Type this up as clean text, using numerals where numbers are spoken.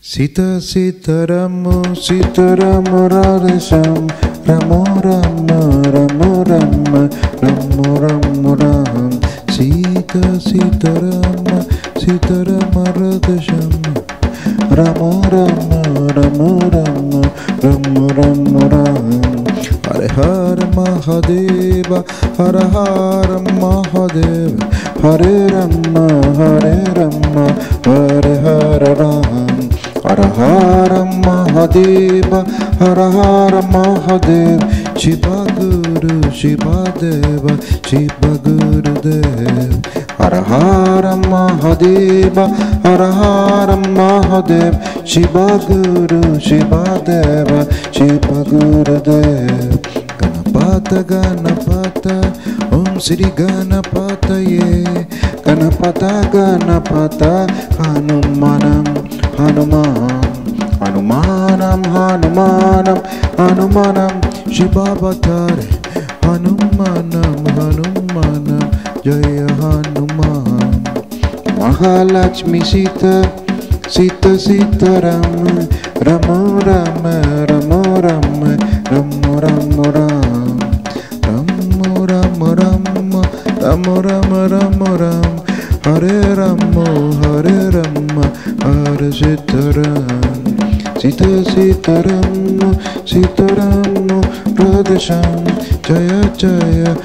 Sita Sita Ramo Radhesham Ramo Rama Ramo Rama Ramo Ramo Ram Sita Sita Rama Radhesham Ramo Rama Ramo Rama Ramo Ramo Ram Hare Hare Mahadeva Hare Hare Mahadeva Hare Rama Hare Hare Ram Hare Hare Mahadeva Hare Hare Mahadeva Shiva Guru Shiva Deva Shiva Guru Deva Hare Hare Mahadeva Hare Hare Mahadeva Shiva Guru Shiva Deva Shiva Guru Deva Ganapata Ganapata Om Sri Ganapataye Ganapata Ganapata Hanumanam Hanumanam Shivavatare Hanumanam Jaya Hanuman Mahalakshmi Sita Rama Rama Hare Rama Hare Sitaram Sita Rama Radhesham Jaya Jaya